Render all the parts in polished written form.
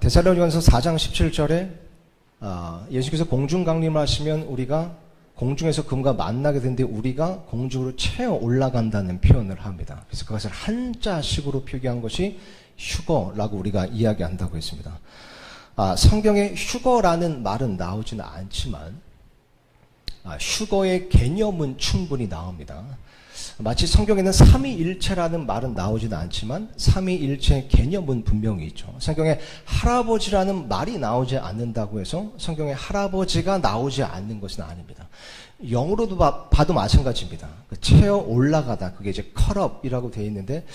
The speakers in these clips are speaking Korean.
데살로니가서 4장 17절에 예수께서 공중 강림을 하시면 우리가 공중에서 그분과 만나게 되는데 우리가 공중으로 채어 올라간다는 표현을 합니다. 그래서 그것을 한자식으로 표기한 것이 휴거라고 우리가 이야기한다고 했습니다. 성경에 휴거라는 말은 나오지는 않지만 휴거의 개념은 충분히 나옵니다. 마치 성경에는 삼위일체라는 말은 나오지는 않지만 삼위일체의 개념은 분명히 있죠. 성경에 할아버지라는 말이 나오지 않는다고 해서 성경에 할아버지가 나오지 않는 것은 아닙니다. 영어로도 봐도 마찬가지입니다. 채어 올라가다, 그게 이제 cut-up이라고 되어 있는데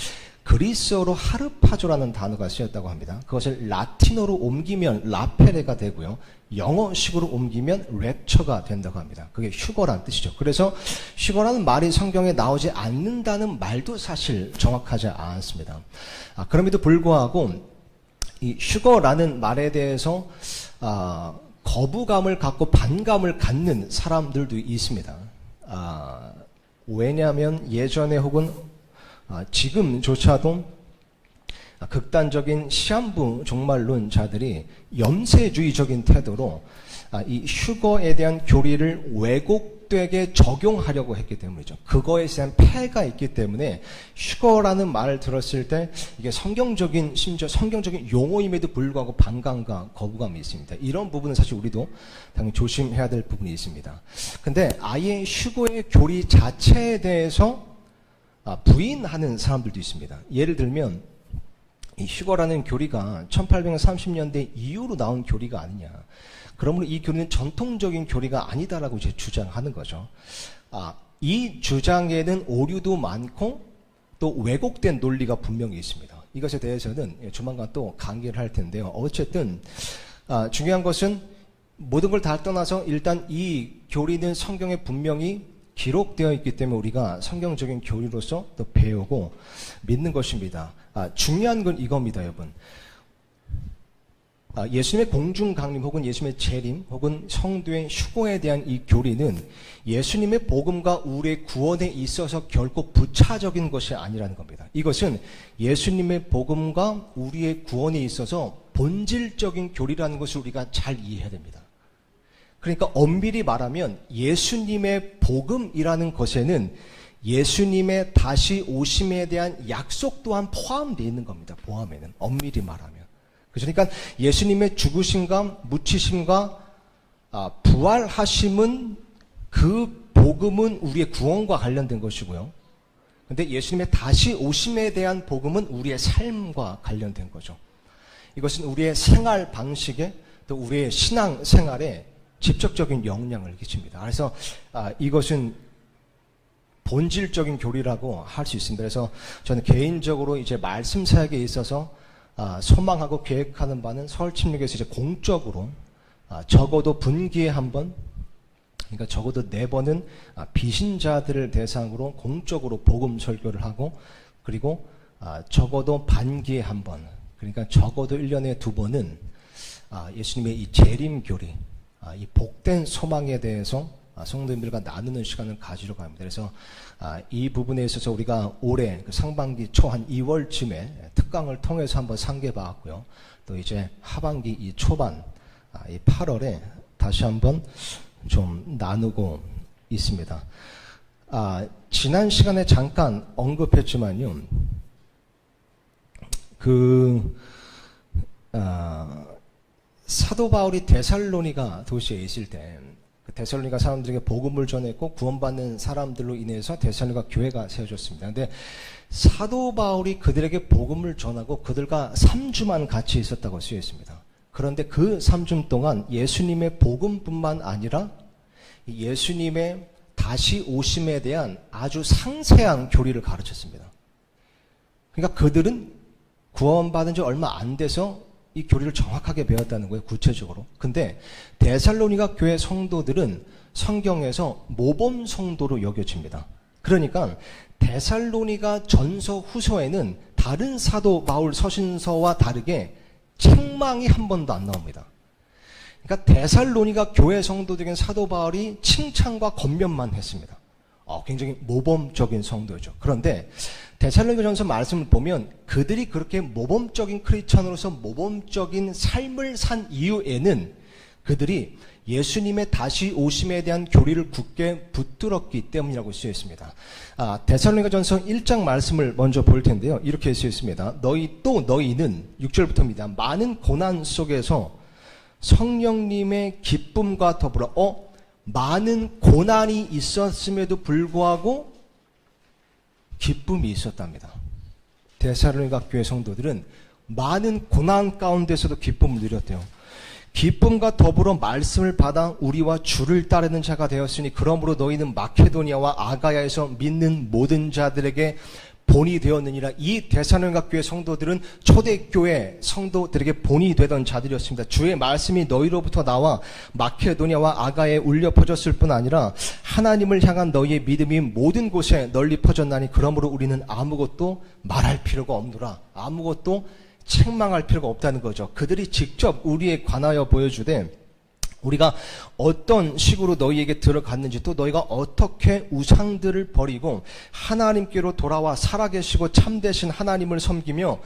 그리스어로 하르파조라는 단어가 쓰였다고 합니다. 그것을 라틴어로 옮기면 라페레가 되고요. 영어식으로 옮기면 랩처가 된다고 합니다. 그게 휴거라는 뜻이죠. 그래서 휴거라는 말이 성경에 나오지 않는다는 말도 사실 정확하지 않습니다. 그럼에도 불구하고 이 휴거라는 말에 대해서 거부감을 갖고 반감을 갖는 사람들도 있습니다. 왜냐하면 예전에 혹은 지금조차도 극단적인 시한부 종말론자들이 염세주의적인 태도로 이 휴거에 대한 교리를 왜곡되게 적용하려고 했기 때문이죠. 그거에 대한 폐해가 있기 때문에 휴거라는 말을 들었을 때 이게 성경적인, 심지어 성경적인 용어임에도 불구하고 반감과 거부감이 있습니다. 이런 부분은 사실 우리도 당연히 조심해야 될 부분이 있습니다. 근데 아예 휴거의 교리 자체에 대해서 부인하는 사람들도 있습니다. 예를 들면 이 휴거라는 교리가 1830년대 이후로 나온 교리가 아니냐. 그러므로 이 교리는 전통적인 교리가 아니다라고 이제 주장하는 거죠. 이 주장에는 오류도 많고 또 왜곡된 논리가 분명히 있습니다. 이것에 대해서는 조만간 또 강의를 할 텐데요. 어쨌든 중요한 것은 모든 걸 다 떠나서 일단 이 교리는 성경에 분명히 기록되어 있기 때문에 우리가 성경적인 교리로서 또 배우고 믿는 것입니다. 중요한 건 이겁니다, 여러분. 예수님의 공중 강림 혹은 예수님의 재림 혹은 성도의 휴거에 대한 이 교리는 예수님의 복음과 우리의 구원에 있어서 결코 부차적인 것이 아니라는 겁니다. 이것은 예수님의 복음과 우리의 구원에 있어서 본질적인 교리라는 것을 우리가 잘 이해해야 됩니다. 그러니까 엄밀히 말하면 예수님의 복음이라는 것에는 예수님의 다시 오심에 대한 약속 또한 포함되어 있는 겁니다. 보험에는 엄밀히 말하면. 그러니까 예수님의 죽으심과 묻히심과 부활하심은 그 복음은 우리의 구원과 관련된 것이고요. 그런데 예수님의 다시 오심에 대한 복음은 우리의 삶과 관련된 거죠. 이것은 우리의 생활 방식에 또 우리의 신앙 생활에 직접적인 영향을 끼칩니다. 그래서 이것은 본질적인 교리라고 할 수 있습니다. 그래서 저는 개인적으로 이제 말씀 사역에 있어서 소망하고 계획하는 바는 서울침략에서 이제 공적으로 적어도 분기에 한 번, 그러니까 적어도 4번은 비신자들을 대상으로 공적으로 복음 설교를 하고, 그리고 적어도 반기에 한 번, 그러니까 적어도 1년에 2번은 예수님의 이 재림 교리, 이 복된 소망에 대해서 성도님들과 나누는 시간을 가지려고 합니다. 그래서 이 부분에 있어서 우리가 올해 상반기 초 한 2월쯤에 특강을 통해서 한번 상기해 봤고요. 또 이제 하반기 이 초반 이 8월에 다시 한번 좀 나누고 있습니다. 지난 시간에 잠깐 언급했지만요. 사도 바울이 데살로니가 도시에 있을 때 데살로니가 사람들에게 복음을 전했고 구원받는 사람들로 인해서 데살로니가 교회가 세워졌습니다. 그런데 사도 바울이 그들에게 복음을 전하고 그들과 3주만 같이 있었다고 쓰여 있습니다. 그런데 그 3주 동안 예수님의 복음뿐만 아니라 예수님의 다시 오심에 대한 아주 상세한 교리를 가르쳤습니다. 그러니까 그들은 구원받은 지 얼마 안 돼서 이 교리를 정확하게 배웠다는 거예요, 구체적으로. 근데 데살로니가 교회 성도들은 성경에서 모범 성도로 여겨집니다. 그러니까 데살로니가 전서 후서에는 다른 사도 바울 서신서와 다르게 책망이 한 번도 안 나옵니다. 그러니까 데살로니가 교회 성도들에게 사도 바울이 칭찬과 권면만 했습니다. 굉장히 모범적인 성도죠. 그런데 데살로니가전서 말씀을 보면 그들이 그렇게 모범적인 크리스천으로서 모범적인 삶을 산 이유에는 그들이 예수님의 다시 오심에 대한 교리를 굳게 붙들었기 때문이라고 쓰여 있습니다. 데살로니가전서 1장 말씀을 먼저 볼 텐데요. 이렇게 쓰여 있습니다. 너희는 6절부터입니다. 많은 고난 속에서 성령님의 기쁨과 더불어 많은 고난이 있었음에도 불구하고 기쁨이 있었답니다. 데살로니가 교회 성도들은 많은 고난 가운데서도 기쁨을 누렸대요. 기쁨과 더불어 말씀을 받아 우리와 주를 따르는 자가 되었으니 그러므로 너희는 마케도니아와 아가야에서 믿는 모든 자들에게 본이 되었느니라. 이 데살로니가 교회 성도들은 초대교회 성도들에게 본이 되던 자들이었습니다. 주의 말씀이 너희로부터 나와 마케도니아와 아가야에 울려 퍼졌을 뿐 아니라 하나님을 향한 너희의 믿음이 모든 곳에 널리 퍼졌나니 그러므로 우리는 아무것도 말할 필요가 없노라. 아무것도 책망할 필요가 없다는 거죠. 그들이 직접 우리에 관하여 보여주되 우리가 어떤 식으로 너희에게 들어갔는지 또 너희가 어떻게 우상들을 버리고 하나님께로 돌아와 살아계시고 참되신 하나님을 섬기며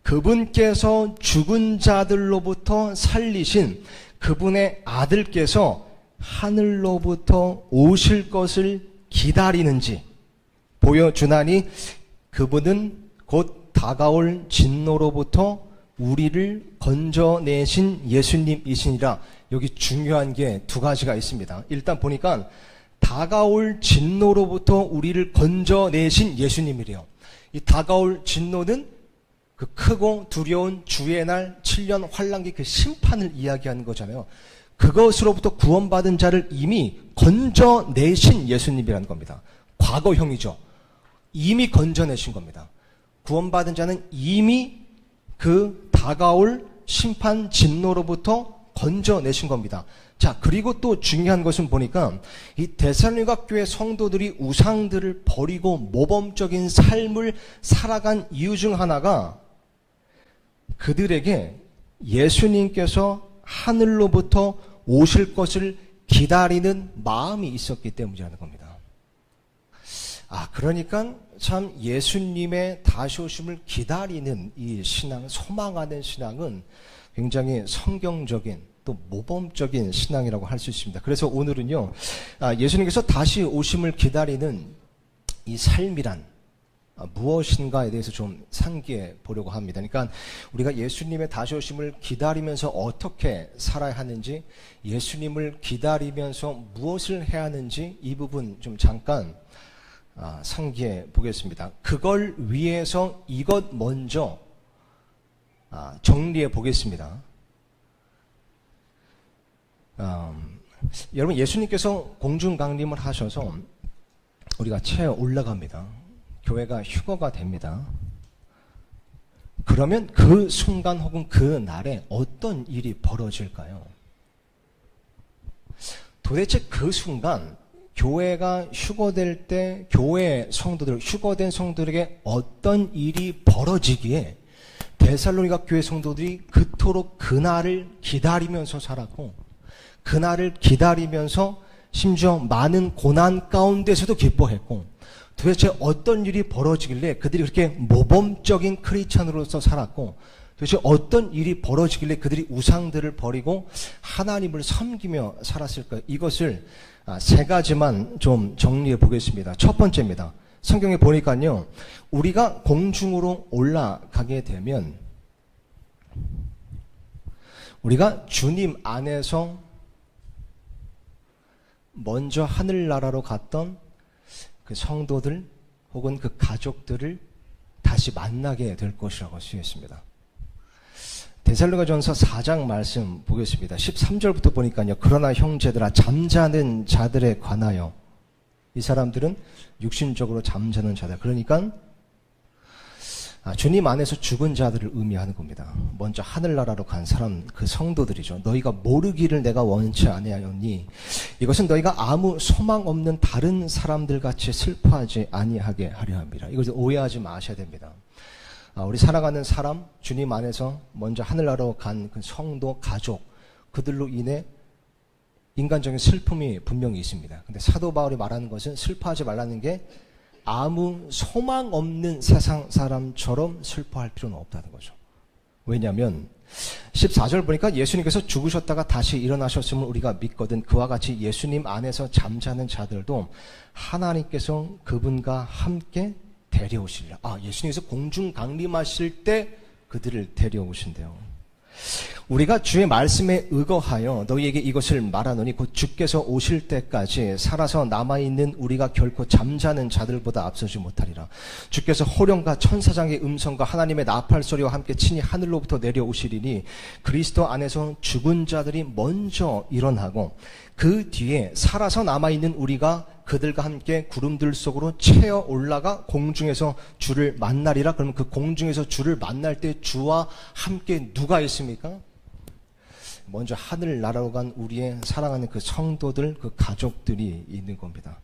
그분께서 죽은 자들로부터 살리신 그분의 아들께서 하늘로부터 오실 것을 기다리는지 보여주나니 그분은 곧 다가올 진노로부터 우리를 건져내신 예수님이시니라. 여기 중요한 게 두 가지가 있습니다. 일단 보니까 다가올 진노로부터 우리를 건져내신 예수님이래요. 이 다가올 진노는 그 크고 두려운 주의 날 7년 환란기 그 심판을 이야기하는 거잖아요. 그것으로부터 구원받은 자를 이미 건져내신 예수님이라는 겁니다. 과거형이죠. 이미 건져내신 겁니다. 구원받은 자는 이미 그 다가올 심판 진노로부터 건져내신 겁니다. 자, 그리고 또 중요한 것은 보니까 이 데살로니가 교회 성도들이 우상들을 버리고 모범적인 삶을 살아간 이유 중 하나가 그들에게 예수님께서 하늘로부터 오실 것을 기다리는 마음이 있었기 때문이라는 겁니다. 그러니까 참 예수님의 다시 오심을 기다리는 이 신앙, 소망하는 신앙은 굉장히 성경적인 또 모범적인 신앙이라고 할 수 있습니다. 그래서 오늘은요, 예수님께서 다시 오심을 기다리는 이 삶이란 무엇인가에 대해서 좀 상기해 보려고 합니다. 그러니까 우리가 예수님의 다시 오심을 기다리면서 어떻게 살아야 하는지, 예수님을 기다리면서 무엇을 해야 하는지 이 부분 좀 잠깐 상기해 보겠습니다. 그걸 위해서 이것 먼저 정리해 보겠습니다. 여러분, 예수님께서 공중 강림을 하셔서 우리가 차에 올라갑니다. 교회가 휴거가 됩니다. 그러면 그 순간 혹은 그 날에 어떤 일이 벌어질까요? 도대체 그 순간 교회가 휴거될 때 교회 성도들, 휴거된 성도들에게 어떤 일이 벌어지기에 데살로니가 교회 성도들이 그토록 그날을 기다리면서 살았고 그날을 기다리면서 심지어 많은 고난 가운데서도 기뻐했고 도대체 어떤 일이 벌어지길래 그들이 그렇게 모범적인 크리스천으로서 살았고 도대체 어떤 일이 벌어지길래 그들이 우상들을 버리고 하나님을 섬기며 살았을까요? 이것을 세 가지만 좀 정리해 보겠습니다. 첫 번째입니다. 성경에 보니까요, 우리가 공중으로 올라가게 되면 우리가 주님 안에서 먼저 하늘나라로 갔던 그 성도들 혹은 그 가족들을 다시 만나게 될 것이라고 쓰여있습니다. 데살로니가전서 4장 말씀 보겠습니다. 13절부터 보니까요. 그러나 형제들아, 잠자는 자들에 관하여, 이 사람들은 육신적으로 잠자는 자들, 그러니까 주님 안에서 죽은 자들을 의미하는 겁니다. 먼저 하늘나라로 간 사람, 그 성도들이죠. 너희가 모르기를 내가 원치 아니하였니? 이것은 너희가 아무 소망 없는 다른 사람들 같이 슬퍼하지 아니하게 하려 합니다. 이것을 오해하지 마셔야 됩니다. 우리 살아가는 사람, 주님 안에서 먼저 하늘나라로 간 그 성도, 가족, 그들로 인해 인간적인 슬픔이 분명히 있습니다. 근데 사도 바울이 말하는 것은 슬퍼하지 말라는 게 아무 소망 없는 세상 사람처럼 슬퍼할 필요는 없다는 거죠. 왜냐하면 14절 보니까 예수님께서 죽으셨다가 다시 일어나셨음을 우리가 믿거든 그와 같이 예수님 안에서 잠자는 자들도 하나님께서 그분과 함께 데려오시리라. 예수님께서 공중 강림하실 때 그들을 데려오신대요. 우리가 주의 말씀에 의거하여 너희에게 이것을 말하노니 곧 주께서 오실 때까지 살아서 남아있는 우리가 결코 잠자는 자들보다 앞서지 못하리라. 주께서 호령과 천사장의 음성과 하나님의 나팔 소리와 함께 친히 하늘로부터 내려오시리니 그리스도 안에서 죽은 자들이 먼저 일어나고 그 뒤에 살아서 남아있는 우리가 그들과 함께 구름들 속으로 채어 올라가 공중에서 주를 만나리라. 그러면 그 공중에서 주를 만날 때 주와 함께 누가 있습니까? 먼저 하늘 나라로 간 우리의 사랑하는 그 성도들, 그 가족들이 있는 겁니다.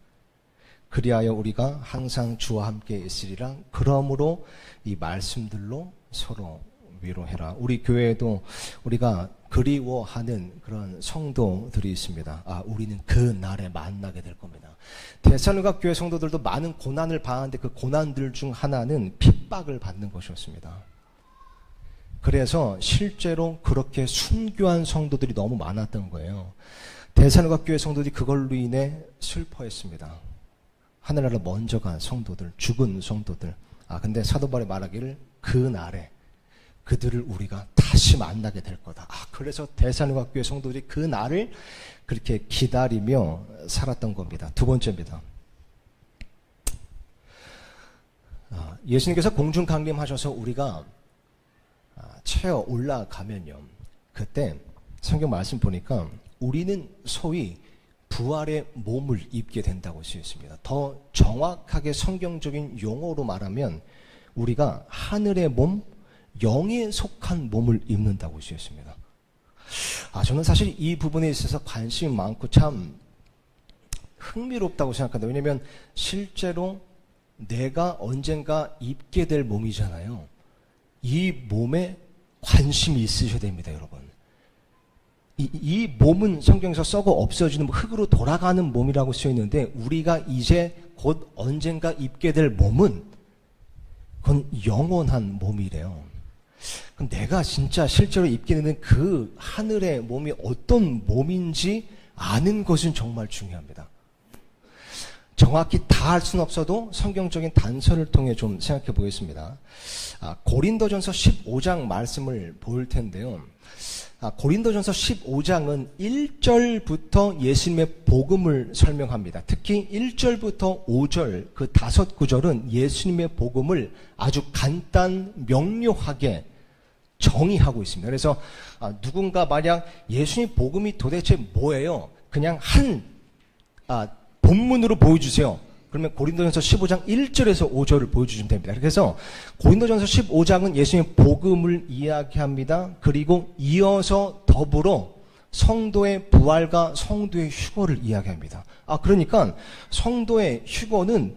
그리하여 우리가 항상 주와 함께 있으리라. 그러므로 이 말씀들로 서로 위로해라. 우리 교회에도 우리가 그리워하는 그런 성도들이 있습니다. 우리는 그 날에 만나게 될 겁니다. 데살로니가 교회 성도들도 많은 고난을 받았는데 그 고난들 중 하나는 핍박을 받는 것이었습니다. 그래서 실제로 그렇게 순교한 성도들이 너무 많았던 거예요. 데살로니가 교회 성도들이 그걸로 인해 슬퍼했습니다. 하늘나라로 먼저 간 성도들, 죽은 성도들. 근데 사도 바울이 말하기를 그 날에 그들을 우리가 다시 만나게 될 거다. 그래서 데살로니가 교회 성도들이 그 날을 그렇게 기다리며 살았던 겁니다. 두 번째입니다. 예수님께서 공중 강림하셔서 우리가 채어 올라가면요. 그때 성경 말씀 보니까 우리는 소위 부활의 몸을 입게 된다고 쓰여 있습니다. 더 정확하게 성경적인 용어로 말하면 우리가 하늘의 몸, 영에 속한 몸을 입는다고 쓰여 있습니다. 저는 사실 이 부분에 있어서 관심이 많고 참 흥미롭다고 생각합니다. 왜냐하면 실제로 내가 언젠가 입게 될 몸이잖아요. 이 몸에 관심이 있으셔야 됩니다, 여러분. 이 몸은 성경에서 썩어 없어지는 흙으로 돌아가는 몸이라고 쓰여 있는데 우리가 이제 곧 언젠가 입게 될 몸은 그건 영원한 몸이래요. 그럼 내가 진짜 실제로 입게 되는 그 하늘의 몸이 어떤 몸인지 아는 것은 정말 중요합니다. 정확히 다 알 수는 없어도 성경적인 단서를 통해 좀 생각해 보겠습니다. 고린도전서 15장 말씀을 볼 텐데요. 고린도전서 15장은 1절부터 예수님의 복음을 설명합니다. 특히 1절부터 5절 그 5구절은 예수님의 복음을 아주 간단 명료하게 정의하고 있습니다. 그래서 누군가 만약 예수님 복음이 도대체 뭐예요? 그냥 한 본문으로 보여주세요. 그러면 고린도전서 15장 1절에서 5절을 보여주시면 됩니다. 그래서 고린도전서 15장은 예수님의 복음을 이야기합니다. 그리고 이어서 더불어 성도의 부활과 성도의 휴거를 이야기합니다. 그러니까 성도의 휴거는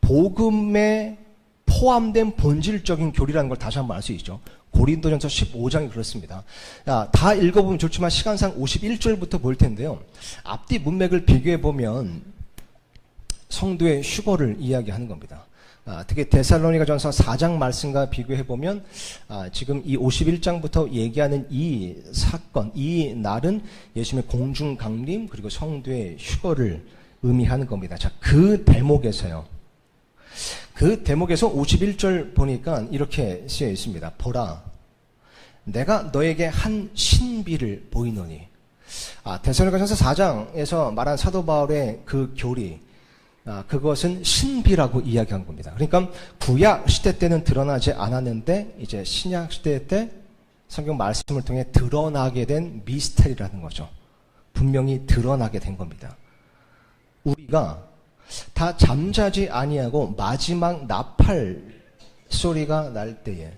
복음에 포함된 본질적인 교리라는 걸 다시 한번 알 수 있죠. 고린도전서 15장이 그렇습니다. 다 읽어보면 좋지만 시간상 51절부터 볼 텐데요. 앞뒤 문맥을 비교해보면 성도의 휴거를 이야기하는 겁니다. 특히 데살로니가전서 4장 말씀과 비교해보면 지금 이 51장부터 얘기하는 이 사건, 이 날은 예수님의 공중 강림 그리고 성도의 휴거를 의미하는 겁니다. 그 대목에서요. 그 대목에서 51절 보니까 이렇게 쓰여 있습니다. 보라, 내가 너에게 한 신비를 보이노니. 데살로니가전서 4장에서 말한 사도 바울의 그 교리, 그것은 신비라고 이야기한 겁니다. 그러니까 구약 시대 때는 드러나지 않았는데 이제 신약 시대 때 성경 말씀을 통해 드러나게 된 미스테리라는 거죠. 분명히 드러나게 된 겁니다. 우리가 다 잠자지 아니하고 마지막 나팔 소리가 날 때에,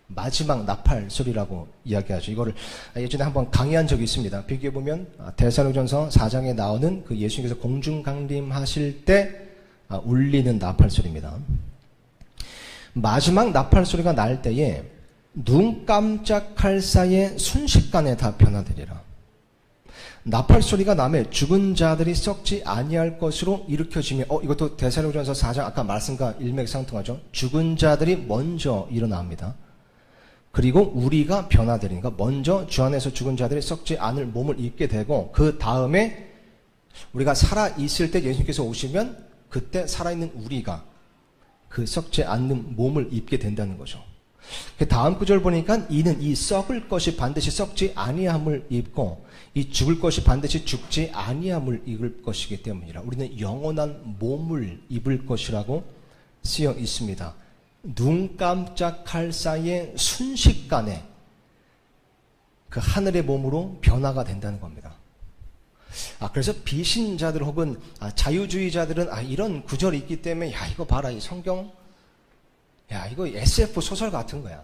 마지막 나팔 소리라고 이야기하죠. 이거를 예전에 한번 강의한 적이 있습니다. 비교해보면 데살로니가전서 4장에 나오는 그 예수님께서 공중 강림하실 때 울리는 나팔 소리입니다. 마지막 나팔 소리가 날 때에 눈 깜짝할 사이에 순식간에 다 변화되리라. 나팔 소리가 나매 죽은 자들이 썩지 아니할 것으로 일으켜지며, 이것도 데살로니가전서 4장 아까 말씀과 일맥상통하죠. 죽은 자들이 먼저 일어납니다. 그리고 우리가 변화되니까 먼저 주 안에서 죽은 자들이 썩지 않을 몸을 입게 되고, 그 다음에 우리가 살아있을 때 예수님께서 오시면 그때 살아있는 우리가 그 썩지 않는 몸을 입게 된다는 거죠. 그 다음 구절 보니까 이는 이 썩을 것이 반드시 썩지 아니함을 입고 이 죽을 것이 반드시 죽지 아니함을 입을 것이기 때문이라 우리는 영원한 몸을 입을 것이라고 쓰여 있습니다. 눈 깜짝할 사이에 순식간에 그 하늘의 몸으로 변화가 된다는 겁니다. 그래서 비신자들 혹은 자유주의자들은 이런 구절이 있기 때문에 이거 봐라, 이 성경 이거 SF 소설 같은 거야.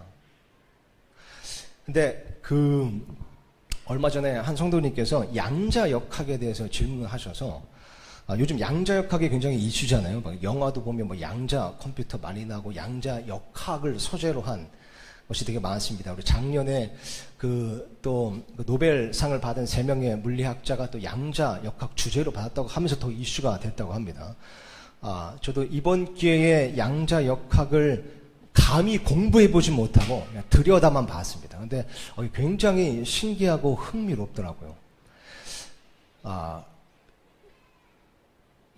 근데 얼마 전에 한 성도님께서 양자역학에 대해서 질문하셔서 요즘 양자역학이 굉장히 이슈잖아요. 영화도 보면 양자 컴퓨터 많이 나오고 양자역학을 소재로 한 것이 되게 많습니다. 우리 작년에 또 노벨상을 받은 3명의 물리학자가 또 양자역학 주제로 받았다고 하면서 더 이슈가 됐다고 합니다. 저도 이번 기회에 양자역학을 감히 공부해보지 못하고 그냥 들여다만 봤습니다. 근데 굉장히 신기하고 흥미롭더라고요.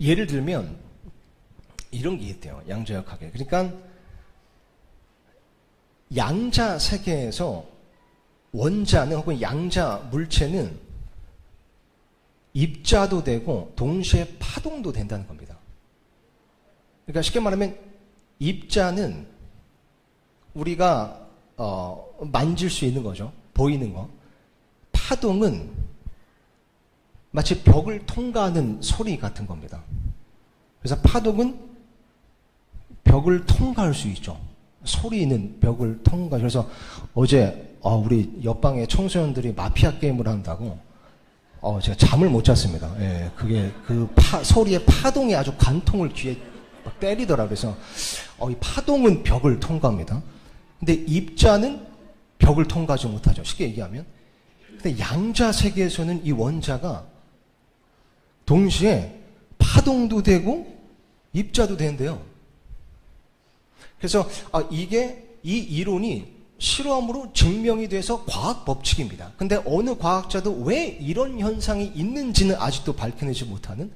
예를 들면 이런 게 있대요. 양자역학에. 그러니까 양자 세계에서 원자는 혹은 양자 물체는 입자도 되고 동시에 파동도 된다는 겁니다. 그러니까 쉽게 말하면 입자는 우리가 만질 수 있는 거죠. 보이는 거. 파동은 마치 벽을 통과하는 소리 같은 겁니다. 그래서 파동은 벽을 통과할 수 있죠. 소리는 벽을 통과. 그래서 어제 우리 옆방에 청소년들이 마피아 게임을 한다고 제가 잠을 못 잤습니다. 예, 그게 소리의 파동이 아주 관통을 귀에 막 때리더라. 그래서 이 파동은 벽을 통과합니다. 근데 입자는 벽을 통과하지 못하죠. 쉽게 얘기하면. 근데 양자 세계에서는 이 원자가 동시에 파동도 되고 입자도 된대요. 그래서 이 이론이 실험으로 증명이 돼서 과학 법칙입니다. 근데 어느 과학자도 왜 이런 현상이 있는지는 아직도 밝혀내지 못하는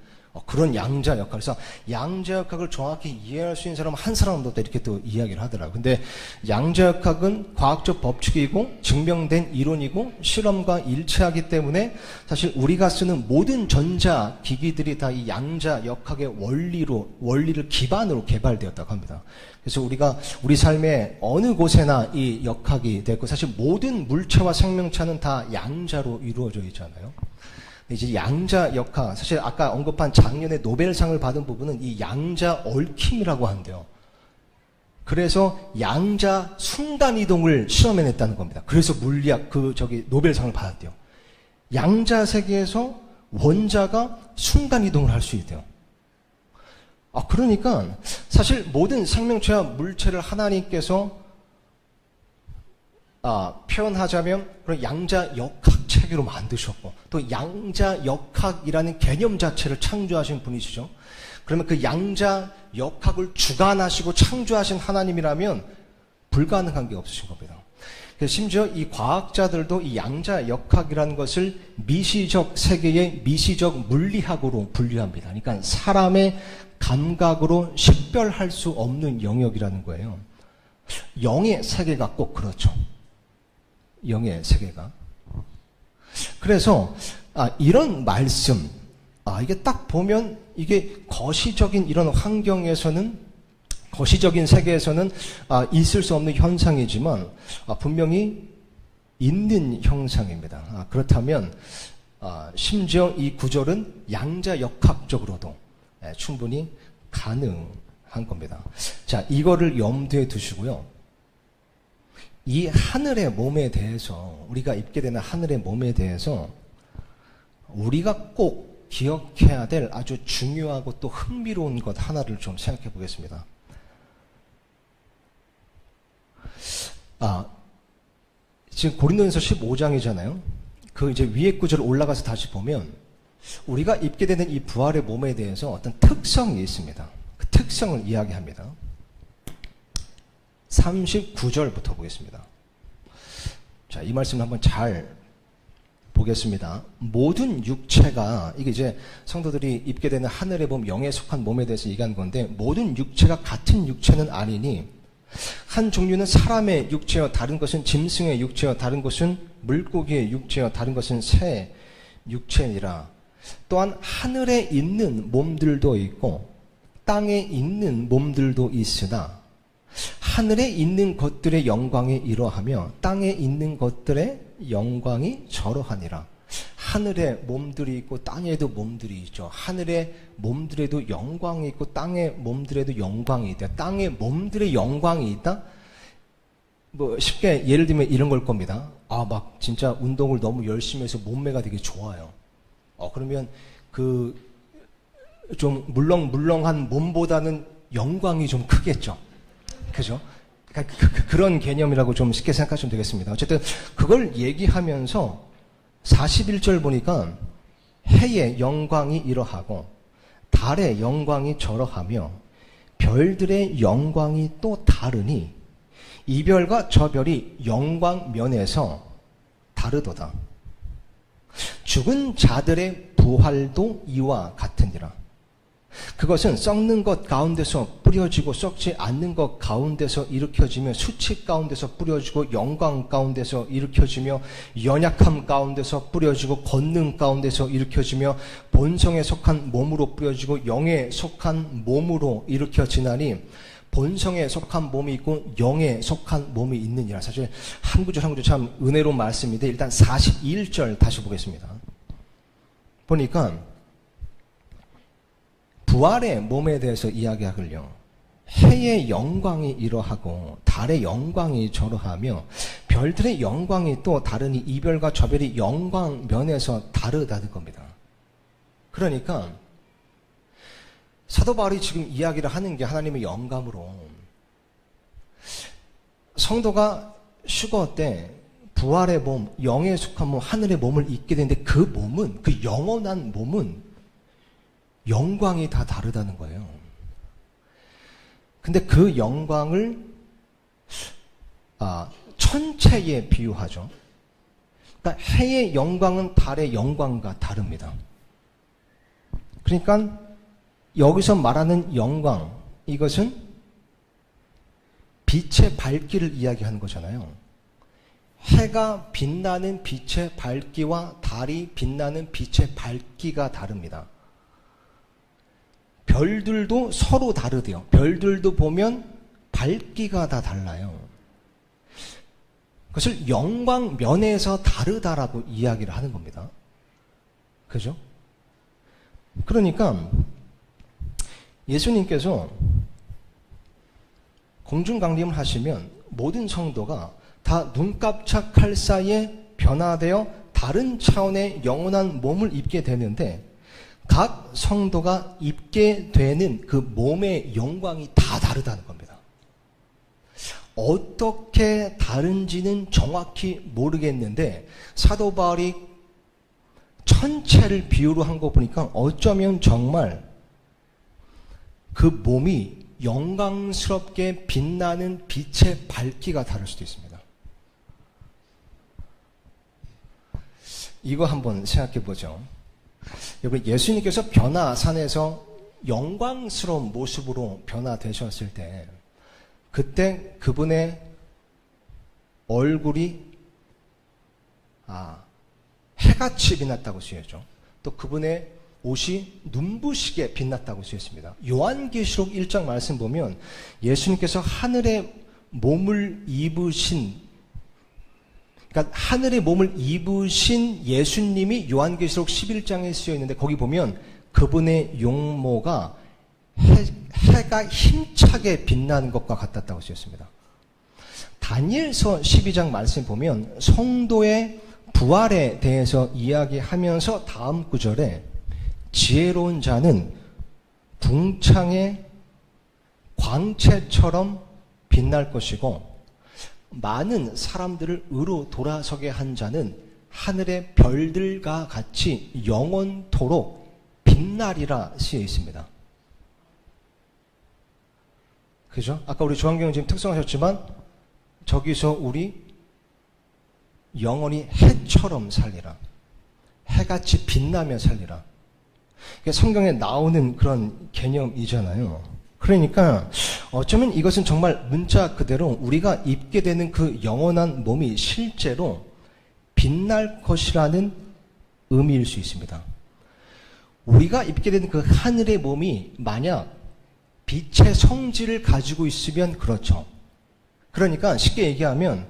그런 양자역학. 그래서 양자역학을 정확히 이해할 수 있는 사람 한 사람도 이렇게 또 이야기를 하더라고요. 근데 양자역학은 과학적 법칙이고 증명된 이론이고 실험과 일치하기 때문에 사실 우리가 쓰는 모든 전자기기들이 다 이 양자역학의 원리를 기반으로 개발되었다고 합니다. 그래서 우리 삶의 어느 곳에나 이 역학이 되고 사실 모든 물체와 생명체는 다 양자로 이루어져 있잖아요. 이제 양자역학, 사실 아까 언급한 작년에 노벨상을 받은 부분은 이 양자 얽힘이라고 하는데요. 그래서 양자 순간이동을 실험해냈다는 겁니다. 그래서 물리학 노벨상을 받았대요. 양자 세계에서 원자가 순간이동을 할 수 있대요. 그러니까 사실 모든 생명체와 물체를 하나님께서 표현하자면 그런 양자역학 체계로 만드셨고 또 양자역학이라는 개념 자체를 창조하신 분이시죠. 그러면 그 양자역학을 주관하시고 창조하신 하나님이라면 불가능한 게 없으신 겁니다. 그래서 심지어 이 과학자들도 이 양자역학이라는 것을 미시적 세계의 미시적 물리학으로 분류합니다. 그러니까 사람의 감각으로 식별할 수 없는 영역이라는 거예요. 영의 세계가 꼭 그렇죠. 영의 세계가. 그래서 이런 말씀, 이게 딱 보면 이게 거시적인 이런 환경에서는 거시적인 세계에서는 있을 수 없는 현상이지만 분명히 있는 형상입니다. 그렇다면 심지어 이 구절은 양자역학적으로도 충분히 가능한 겁니다. 자, 이거를 염두에 두시고요. 이 하늘의 몸에 대해서 우리가 입게 되는 하늘의 몸에 대해서 우리가 꼭 기억해야 될 아주 중요하고 또 흥미로운 것 하나를 좀 생각해 보겠습니다. 지금 고린도전서 15장이잖아요. 그 이제 위에 구절 올라가서 다시 보면 우리가 입게 되는 이 부활의 몸에 대해서 어떤 특성이 있습니다. 그 특성을 이야기합니다. 39절부터 보겠습니다. 자, 이 말씀을 한번 잘 보겠습니다. 모든 육체가, 이게 이제 성도들이 입게 되는 하늘의 몸, 영에 속한 몸에 대해서 얘기한 건데, 모든 육체가 같은 육체는 아니니, 한 종류는 사람의 육체여, 다른 것은 짐승의 육체여, 다른 것은 물고기의 육체여, 다른 것은 새 육체니라. 또한 하늘에 있는 몸들도 있고 땅에 있는 몸들도 있으나 하늘에 있는 것들의 영광이 이러하며 땅에 있는 것들의 영광이 저러하니라. 하늘에 몸들이 있고 땅에도 몸들이 있죠. 하늘의 몸들에도 영광이 있고 땅의 몸들에도 영광이 있다. 땅의 몸들의 영광이 있다? 뭐 쉽게 예를 들면 이런 걸 겁니다. 아, 막 진짜 운동을 너무 열심히 해서 몸매가 되게 좋아요. 그러면 그 좀 물렁물렁한 몸보다는 영광이 좀 크겠죠. 그죠? 그러니까 그런 개념이라고 좀 쉽게 생각하시면 되겠습니다. 어쨌든 그걸 얘기하면서 41절 보니까 해의 영광이 이러하고 달의 영광이 저러하며 별들의 영광이 또 다르니 이별과 저별이 영광 면에서 다르도다. 죽은 자들의 부활도 이와 같으니라. 그것은 썩는 것 가운데서 뿌려지고 썩지 않는 것 가운데서 일으켜지며 수치 가운데서 뿌려지고 영광 가운데서 일으켜지며 연약함 가운데서 뿌려지고 권능 가운데서 일으켜지며 본성에 속한 몸으로 뿌려지고 영에 속한 몸으로 일으켜지나니 본성에 속한 몸이 있고 영에 속한 몸이 있느니라. 사실 한 구절 한 구절 참 은혜로운 말씀인데 일단 41절 다시 보겠습니다. 보니까 부활의 몸에 대해서 이야기하길요. 해의 영광이 이러하고 달의 영광이 저러하며 별들의 영광이 또 다르니 이별과 저별이 영광 면에서 다르다는 겁니다. 그러니까 사도 바울이 지금 이야기를 하는 게 하나님의 영감으로 성도가 휴거 때 부활의 몸, 영에 속한 몸, 하늘의 몸을 입게 되는데 그 몸은, 그 영원한 몸은 영광이 다 다르다는 거예요. 근데 그 영광을 천체에 비유하죠. 그러니까 해의 영광은 달의 영광과 다릅니다. 그러니까 여기서 말하는 영광, 이것은 빛의 밝기를 이야기하는 거잖아요. 해가 빛나는 빛의 밝기와 달이 빛나는 빛의 밝기가 다릅니다. 별들도 서로 다르대요. 별들도 보면 밝기가 다 달라요. 그것을 영광 면에서 다르다라고 이야기를 하는 겁니다. 그죠? 그러니까 예수님께서 공중강림을 하시면 모든 성도가 다 눈깜짝할 사이에 변화되어 다른 차원의 영원한 몸을 입게 되는데 각 성도가 입게 되는 그 몸의 영광이 다 다르다는 겁니다. 어떻게 다른지는 정확히 모르겠는데 사도 바울이 천체를 비유로 한 거 보니까 어쩌면 정말 그 몸이 영광스럽게 빛나는 빛의 밝기가 다를 수도 있습니다. 이거 한번 생각해 보죠. 여러분, 예수님께서 변화산에서 영광스러운 모습으로 변화되셨을 때 그때 그분의 얼굴이 해같이 빛났다고 쓰여져. 또 그분의 옷이 눈부시게 빛났다고 쓰였습니다. 요한계시록 1장 말씀 보면 예수님께서 하늘의 몸을 입으신, 그러니까 하늘의 몸을 입으신 예수님이 요한계시록 11장에 쓰여 있는데 거기 보면 그분의 용모가 해가 힘차게 빛나는 것과 같았다고 쓰였습니다. 다니엘서 12장 말씀 보면 성도의 부활에 대해서 이야기하면서 다음 구절에 지혜로운 자는 궁창의 광채처럼 빛날 것이고 많은 사람들을 의로 돌아서게 한 자는 하늘의 별들과 같이 영원토록 빛나리라 쓰여 있습니다. 그죠? 아까 우리 조한경 지금 특성하셨지만 저기서 우리 영원히 해처럼 살리라. 해같이 빛나며 살리라. 성경에 나오는 그런 개념이잖아요. 그러니까 어쩌면 이것은 정말 문자 그대로 우리가 입게 되는 그 영원한 몸이 실제로 빛날 것이라는 의미일 수 있습니다. 우리가 입게 되는 그 하늘의 몸이 만약 빛의 성질을 가지고 있으면 그렇죠. 그러니까 쉽게 얘기하면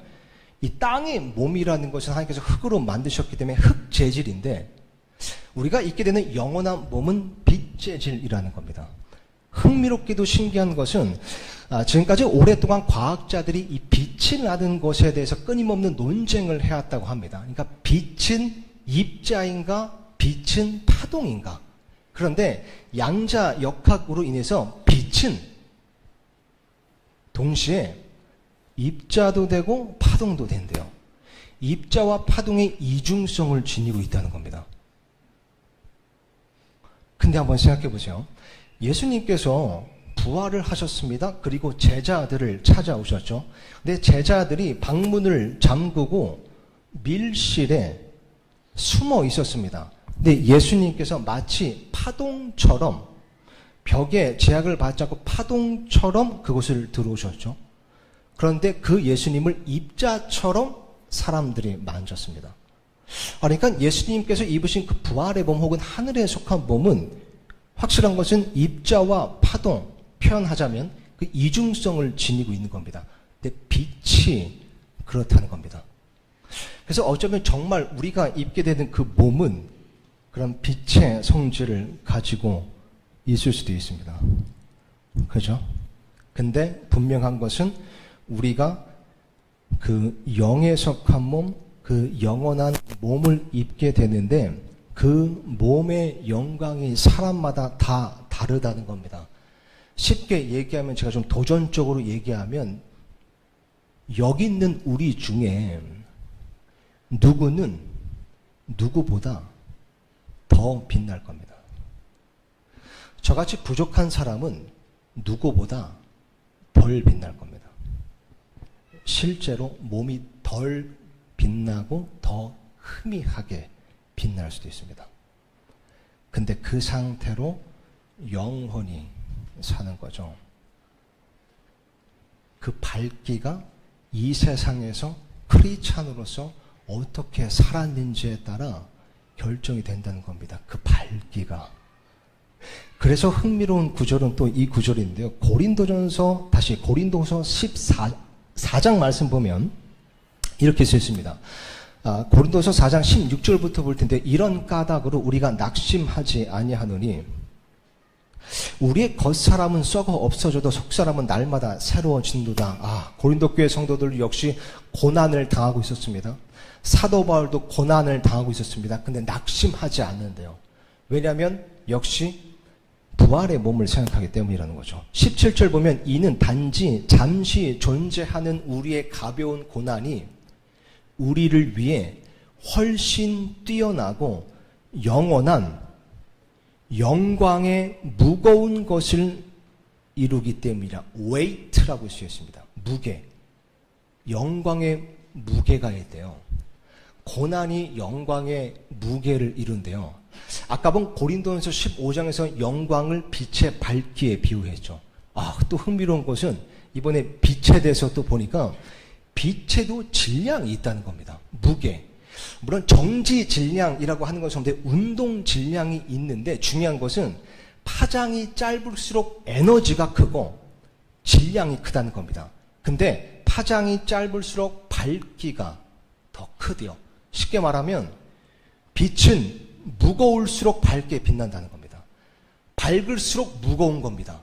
이 땅의 몸이라는 것은 하나님께서 흙으로 만드셨기 때문에 흙 재질인데 우리가 입게 되는 영원한 몸은 빛 재질이라는 겁니다. 흥미롭게도 신기한 것은 지금까지 오랫동안 과학자들이 이 빛이 나는 것에 대해서 끊임없는 논쟁을 해왔다고 합니다. 그러니까 빛은 입자인가 빛은 파동인가. 그런데 양자 역학으로 인해서 빛은 동시에 입자도 되고 파동도 된대요. 입자와 파동의 이중성을 지니고 있다는 겁니다. 근데 한번 생각해 보세요. 예수님께서 부활을 하셨습니다. 그리고 제자들을 찾아오셨죠. 근데 제자들이 방문을 잠그고 밀실에 숨어 있었습니다. 근데 예수님께서 마치 파동처럼 벽에 제약을 받지 않고 파동처럼 그곳을 들어오셨죠. 그런데 그 예수님을 입자처럼 사람들이 만졌습니다. 그러니까 예수님께서 입으신 그 부활의 몸 혹은 하늘에 속한 몸은 확실한 것은 입자와 파동, 표현하자면 그 이중성을 지니고 있는 겁니다. 근데 빛이 그렇다는 겁니다. 그래서 어쩌면 정말 우리가 입게 되는 그 몸은 그런 빛의 성질을 가지고 있을 수도 있습니다. 그죠? 근데 분명한 것은 우리가 그 영에 속한 몸, 그 영원한 몸을 입게 되는데 그 몸의 영광이 사람마다 다 다르다는 겁니다. 쉽게 얘기하면 제가 좀 도전적으로 얘기하면 여기 있는 우리 중에 누구는 누구보다 더 빛날 겁니다. 저같이 부족한 사람은 누구보다 덜 빛날 겁니다. 실제로 몸이 덜 빛나고 더 희미하게 빛날 수도 있습니다. 근데 그 상태로 영원히 사는 거죠. 그 밝기가 이 세상에서 크리스찬으로서 어떻게 살았는지에 따라 결정이 된다는 겁니다. 그 밝기가. 그래서 흥미로운 구절은 또 이 구절인데요. 고린도서 14장 말씀 보면 이렇게 써 있습니다. 고린도서 4장 16절부터 볼 텐데 이런 까닭으로 우리가 낙심하지 아니하노니 우리의 겉사람은 썩어 없어져도 속사람은 날마다 새로워진도다. 고린도 교회 성도들 역시 고난을 당하고 있었습니다. 사도 바울도 고난을 당하고 있었습니다. 근데 낙심하지 않는데요. 왜냐하면 역시 부활의 몸을 생각하기 때문이라는 거죠. 17절 보면 이는 단지 잠시 존재하는 우리의 가벼운 고난이 우리를 위해 훨씬 뛰어나고 영원한 영광의 무거운 것을 이루기 때문이라. weight라고 쓰였습니다. 무게. 영광의 무게가 있대요. 고난이 영광의 무게를 이룬대요. 아까 본 고린도전서 15장에서 영광을 빛의 밝기에 비유했죠. 또 흥미로운 것은 이번에 빛에 대해서 또 보니까 빛에도 질량이 있다는 겁니다. 무게. 물론 정지 질량이라고 하는 것은 운동 질량이 있는데 중요한 것은 파장이 짧을수록 에너지가 크고 질량이 크다는 겁니다. 근데 파장이 짧을수록 밝기가 더 크대요. 쉽게 말하면 빛은 무거울수록 밝게 빛난다는 겁니다. 밝을수록 무거운 겁니다.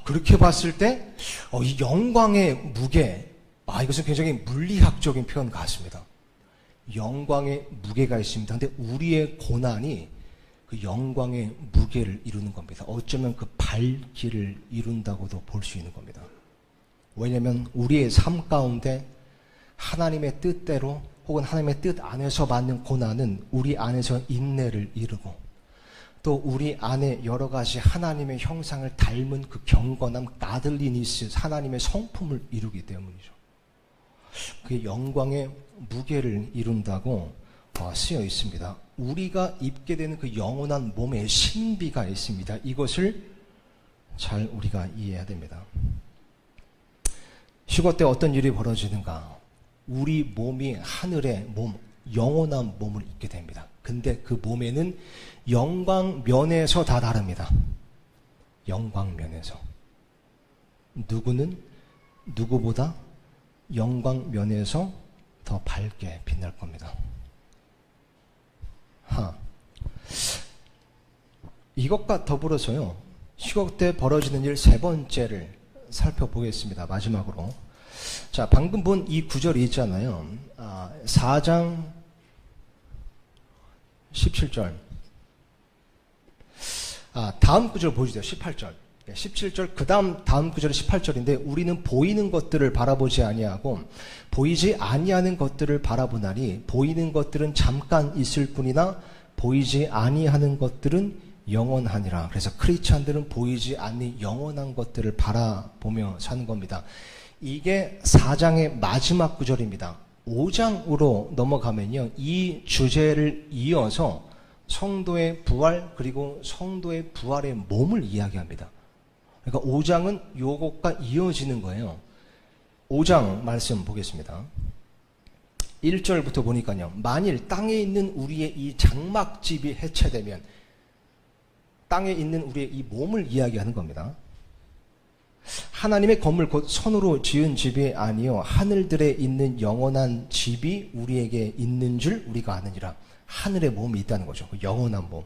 그렇게 봤을 때 이 영광의 무게, 이것은 굉장히 물리학적인 표현 같습니다. 영광의 무게가 있습니다. 근데 우리의 고난이 그 영광의 무게를 이루는 겁니다. 어쩌면 그 밝기를 이룬다고도 볼 수 있는 겁니다. 왜냐하면 우리의 삶 가운데 하나님의 뜻대로 혹은 하나님의 뜻 안에서 받는 고난은 우리 안에서 인내를 이루고 또 우리 안에 여러 가지 하나님의 형상을 닮은 그 경건함, 가들리니스, 하나님의 성품을 이루기 때문이죠. 그게 영광의 무게를 이룬다고 쓰여 있습니다. 우리가 입게 되는 그 영원한 몸에 신비가 있습니다. 이것을 잘 우리가 이해해야 됩니다. 휴거 때 어떤 일이 벌어지는가? 우리 몸이 하늘의 몸, 영원한 몸을 입게 됩니다. 근데 그 몸에는 영광면에서 다 다릅니다. 영광면에서. 누구는 누구보다 영광면에서 더 밝게 빛날 겁니다. 이것과 더불어서요, 휴거 때 벌어지는 일 세 번째를 살펴보겠습니다. 마지막으로. 자, 방금 본 이 구절이 있잖아요. 4장 17절. 다음 구절 보시죠. 18절. 17절, 그 다음 구절이 18절인데, 우리는 보이는 것들을 바라보지 아니하고 보이지 아니하는 것들을 바라보나니 보이는 것들은 잠깐 있을 뿐이나 보이지 아니하는 것들은 영원하니라. 그래서 크리스찬들은 보이지 않는 영원한 것들을 바라보며 사는 겁니다. 이게 4장의 마지막 구절입니다. 5장으로 넘어가면요, 이 주제를 이어서 성도의 부활, 그리고 성도의 부활의 몸을 이야기합니다. 그러니까 5장은 요것과 이어지는 거예요. 5장 말씀 보겠습니다. 1절부터 보니까요, 만일 땅에 있는 우리의 이 장막집이 해체되면, 땅에 있는 우리의 이 몸을 이야기하는 겁니다. 하나님의 건물 곧 손으로 지은 집이 아니요 하늘들에 있는 영원한 집이 우리에게 있는 줄 우리가 아느니라. 하늘의 몸이 있다는 거죠. 그 영원한 몸.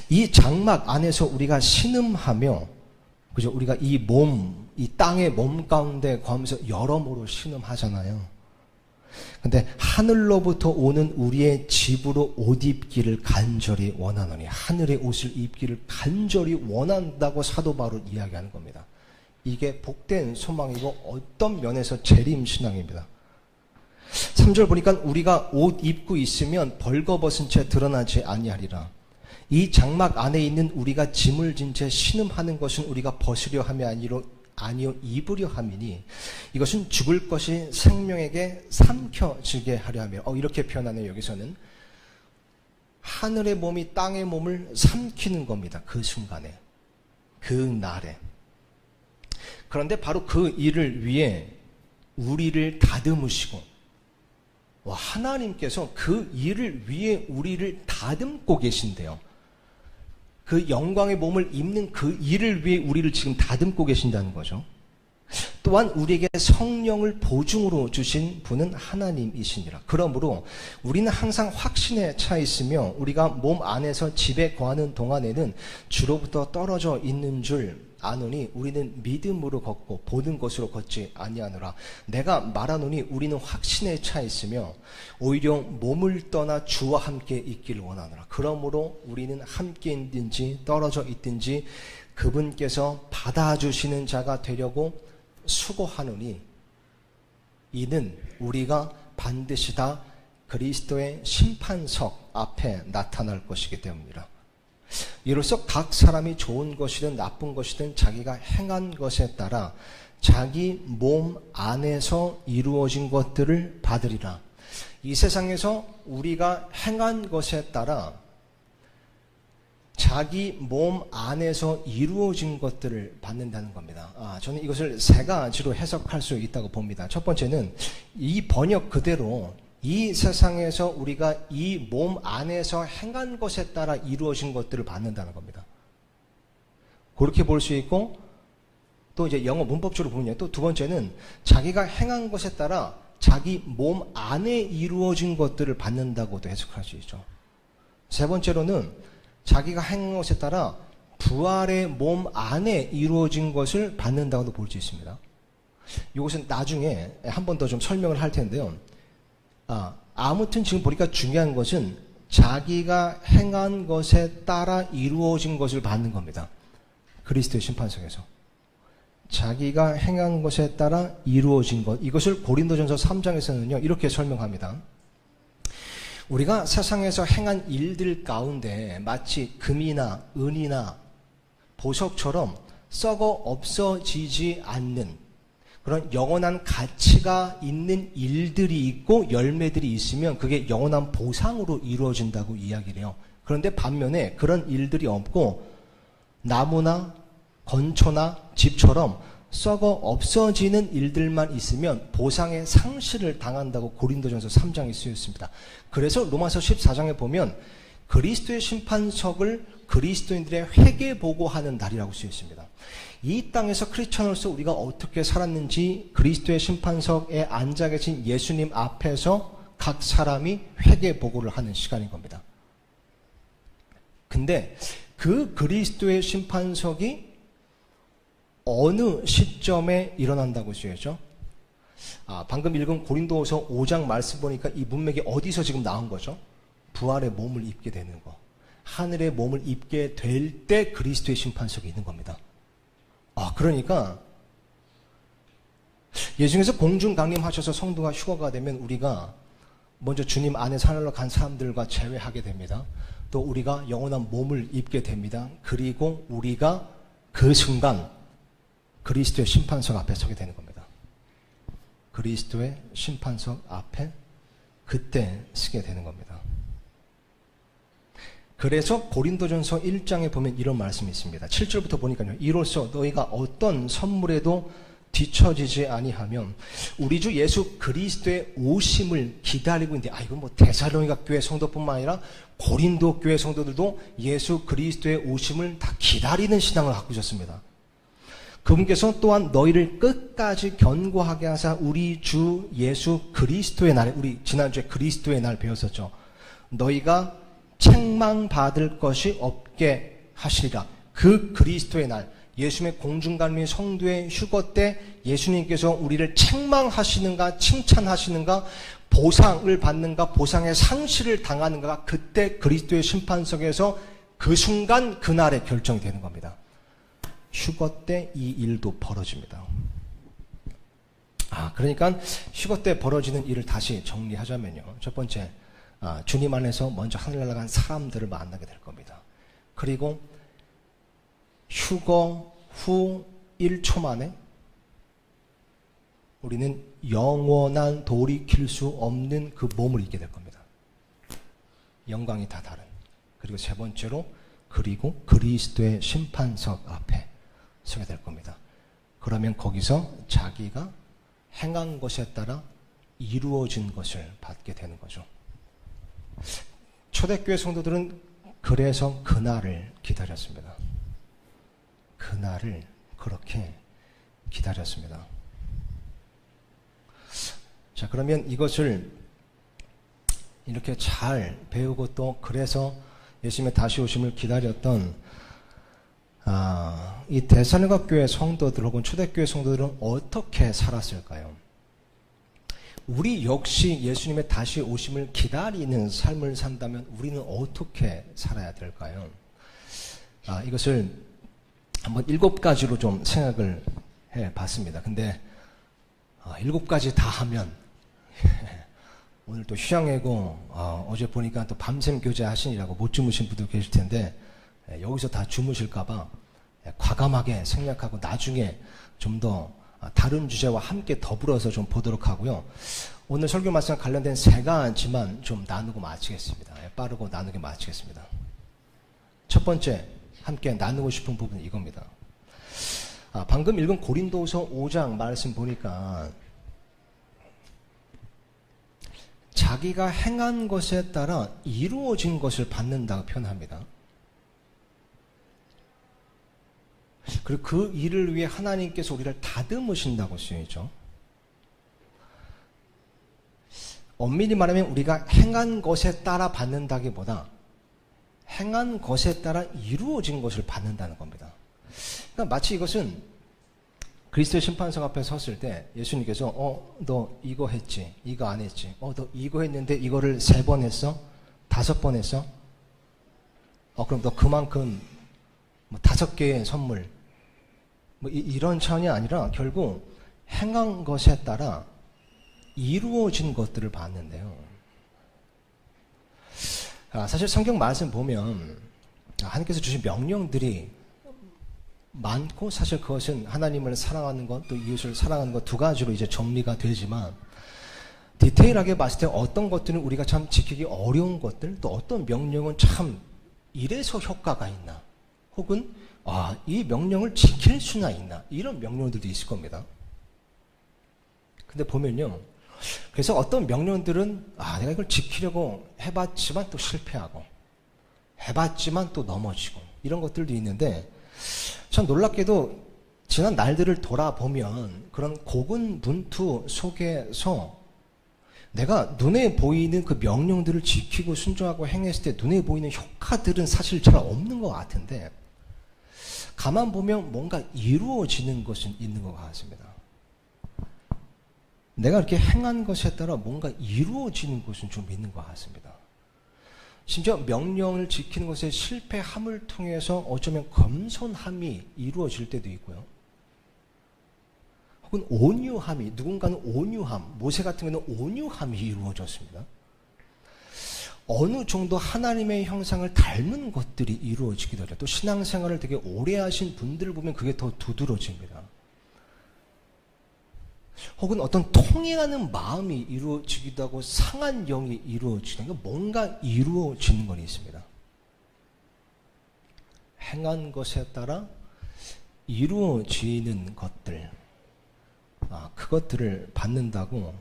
이 장막 안에서 우리가 신음하며, 그죠? 우리가 이 몸, 이 땅의 몸 가운데 거하면서 여러모로 신음하잖아요. 근데 하늘로부터 오는 우리의 집으로 옷 입기를 간절히 원하노니, 하늘의 옷을 입기를 간절히 원한다고 사도 바울은 이야기하는 겁니다. 이게 복된 소망이고 어떤 면에서 재림신앙입니다. 3절 보니까 우리가 옷 입고 있으면 벌거벗은 채 드러나지 아니하리라. 이 장막 안에 있는 우리가 짐을 진 채 신음하는 것은 우리가 벗으려 함이 아니요 입으려 함이니 이것은 죽을 것이 생명에게 삼켜지게 하려 하며, 이렇게 표현하네요. 여기서는 하늘의 몸이 땅의 몸을 삼키는 겁니다. 그 순간에, 그 날에. 그런데 바로 그 일을 위해 우리를 다듬으시고, 하나님께서 그 일을 위해 우리를 다듬고 계신데요. 그 영광의 몸을 입는 그 일을 위해 우리를 지금 다듬고 계신다는 거죠. 또한 우리에게 성령을 보증으로 주신 분은 하나님이시니라. 그러므로 우리는 항상 확신에 차 있으며 우리가 몸 안에서 집에 거하는 동안에는 주로부터 떨어져 있는 줄 아노니 우리는 믿음으로 걷고 보는 것으로 걷지 아니하노라. 내가 말하노니 우리는 확신에 차 있으며 오히려 몸을 떠나 주와 함께 있기를 원하노라. 그러므로 우리는 함께 있든지 떨어져 있든지 그분께서 받아주시는 자가 되려고 수고하노니 이는 우리가 반드시 다 그리스도의 심판석 앞에 나타날 것이기 때문이라. 이로써 각 사람이 좋은 것이든 나쁜 것이든 자기가 행한 것에 따라 자기 몸 안에서 이루어진 것들을 받으리라. 이 세상에서 우리가 행한 것에 따라 자기 몸 안에서 이루어진 것들을 받는다는 겁니다. 저는 이것을 세 가지로 해석할 수 있다고 봅니다. 첫 번째는 이 번역 그대로 이 세상에서 우리가 이 몸 안에서 행한 것에 따라 이루어진 것들을 받는다는 겁니다. 그렇게 볼 수 있고, 또 이제 영어 문법적으로 보면요. 또 두 번째는 자기가 행한 것에 따라 자기 몸 안에 이루어진 것들을 받는다고도 해석할 수 있죠. 세 번째로는 자기가 행한 것에 따라 부활의 몸 안에 이루어진 것을 받는다고도 볼 수 있습니다. 이것은 나중에 한 번 더 좀 설명을 할 텐데요. 아무튼 지금 보니까 중요한 것은 자기가 행한 것에 따라 이루어진 것을 받는 겁니다. 그리스도의 심판석에서. 자기가 행한 것에 따라 이루어진 것. 이것을 고린도전서 3장에서는요 이렇게 설명합니다. 우리가 세상에서 행한 일들 가운데 마치 금이나 은이나 보석처럼 썩어 없어지지 않는 그런 영원한 가치가 있는 일들이 있고 열매들이 있으면 그게 영원한 보상으로 이루어진다고 이야기를 해요. 그런데 반면에 그런 일들이 없고 나무나 건초나 집처럼 썩어 없어지는 일들만 있으면 보상의 상실을 당한다고 고린도전서 3장에 쓰였습니다. 그래서 로마서 14장에 보면 그리스도의 심판석을 그리스도인들의 회개보고하는 날이라고 쓰였습니다. 이 땅에서 크리스천으로서 우리가 어떻게 살았는지 그리스도의 심판석에 앉아 계신 예수님 앞에서 각 사람이 회개보고를 하는 시간인 겁니다. 근데 그 그리스도의 심판석이 어느 시점에 일어난다고 쓰여져? 방금 읽은 고린도후서 5장 말씀 보니까 이 문맥이 어디서 지금 나온 거죠? 부활의 몸을 입게 되는 거. 하늘의 몸을 입게 될 때 그리스도의 심판석이 있는 겁니다. 그러니까 예수님께서 공중 강림하셔서 성도가 휴거가 되면 우리가 먼저 주님 안에서 하늘로 간 사람들과 재회하게 됩니다. 또 우리가 영원한 몸을 입게 됩니다. 그리고 우리가 그 순간 그리스도의 심판석 앞에 서게 되는 겁니다. 그리스도의 심판석 앞에 그때 서게 되는 겁니다. 그래서 고린도전서 1장에 보면 이런 말씀이 있습니다. 7절부터 보니까요. 이로써 너희가 어떤 선물에도 뒤처지지 아니하면 우리 주 예수 그리스도의 오심을 기다리고 있는데 이건 뭐 데살로니가 교회 성도뿐만 아니라 고린도 교회 성도들도 예수 그리스도의 오심을 다 기다리는 신앙을 갖고 있었습니다. 그분께서 또한 너희를 끝까지 견고하게 하사 우리 주 예수 그리스도의 날에, 우리 지난주에 그리스도의 날 배웠었죠. 너희가 책망받을 것이 없게 하시리라. 그 그리스도의 날, 예수님의 공중간미 성도의 휴거 때 예수님께서 우리를 책망하시는가 칭찬하시는가 보상을 받는가 보상의 상실을 당하는가가 그때 그리스도의 심판석에서 그 순간 그날에 결정이 되는 겁니다. 휴거 때 이 일도 벌어집니다. 그러니까 휴거 때 벌어지는 일을 다시 정리하자면요. 첫 번째, 주님 안에서 먼저 하늘 날아간 사람들을 만나게 될 겁니다. 그리고 휴거 후 1초 만에 우리는 영원한 돌이킬 수 없는 그 몸을 입게 될 겁니다. 영광이 다 다른. 그리고 세 번째로 그리고 그리스도의 심판석 앞에 서게 될 겁니다. 그러면 거기서 자기가 행한 것에 따라 이루어진 것을 받게 되는 거죠. 초대교회 성도들은 그래서 그날을 기다렸습니다. 그날을 그렇게 기다렸습니다. 자, 그러면 이것을 이렇게 잘 배우고 또 그래서 예수님의 다시 오심을 기다렸던 이 데살로니가 교회 성도들 혹은 초대교회 성도들은 어떻게 살았을까요? 우리 역시 예수님의 다시 오심을 기다리는 삶을 산다면 우리는 어떻게 살아야 될까요? 이것을 한번 7가지로 좀 생각을 해 봤습니다. 근데 7가지 다 하면 오늘 또 휴양회고 어제 보니까 또 밤샘 교제 하시느라고 못 주무신 분도 계실 텐데 여기서 다 주무실까봐 과감하게 생략하고 나중에 좀 더 다른 주제와 함께 더불어서 좀 보도록 하고요. 오늘 설교 말씀과 관련된 3가지만 좀 나누고 마치겠습니다. 빠르고 나누게 마치겠습니다. 첫 번째 함께 나누고 싶은 부분은 이겁니다. 방금 읽은 고린도후서 5장 말씀 보니까 자기가 행한 것에 따라 이루어진 것을 받는다고 표현합니다. 그리고 그 일을 위해 하나님께서 우리를 다듬으신다고 쓰여있죠. 엄밀히 말하면 우리가 행한 것에 따라 받는다기보다 행한 것에 따라 이루어진 것을 받는다는 겁니다. 그러니까 마치 이것은 그리스도의 심판석 앞에 섰을 때 예수님께서 너 이거 했지, 이거 안 했지, 너 이거 했는데 이거를 3번 했어? 5번 했어? 그럼 너 그만큼 5개의 선물 뭐 이런 차원이 아니라 결국 행한 것에 따라 이루어진 것들을 봤는데요. 사실 성경 말씀 보면 하나님께서 주신 명령들이 많고, 사실 그것은 하나님을 사랑하는 것, 또 이웃을 사랑하는 것 두 가지로 이제 정리가 되지만, 디테일하게 봤을 때 어떤 것들은 우리가 참 지키기 어려운 것들, 또 어떤 명령은 참 이래서 효과가 있나, 혹은 이 명령을 지킬 수나 있나, 이런 명령들도 있을 겁니다. 근데 보면요, 그래서 어떤 명령들은 내가 이걸 지키려고 해봤지만 또 실패하고, 해봤지만 또 넘어지고, 이런 것들도 있는데, 참 놀랍게도 지난 날들을 돌아보면 그런 고군분투 속에서 내가 눈에 보이는 그 명령들을 지키고 순종하고 행했을 때 눈에 보이는 효과들은 사실 잘 없는 것 같은데, 가만 보면 뭔가 이루어지는 것은 있는 것 같습니다. 내가 이렇게 행한 것에 따라 뭔가 이루어지는 것은 좀 있는 것 같습니다. 심지어 명령을 지키는 것에 실패함을 통해서 어쩌면 겸손함이 이루어질 때도 있고요. 혹은 온유함이, 누군가는 온유함, 모세 같은 경우는 온유함이 이루어졌습니다. 어느 정도 하나님의 형상을 닮은 것들이 이루어지기도 하죠. 또 신앙생활을 되게 오래 하신 분들을 보면 그게 더 두드러집니다. 혹은 어떤 통해하는 마음이 이루어지기도 하고 상한 영이 이루어지는, 그러니까 뭔가 이루어지는 건 있습니다. 행한 것에 따라 이루어지는 것들, 그것들을 받는다고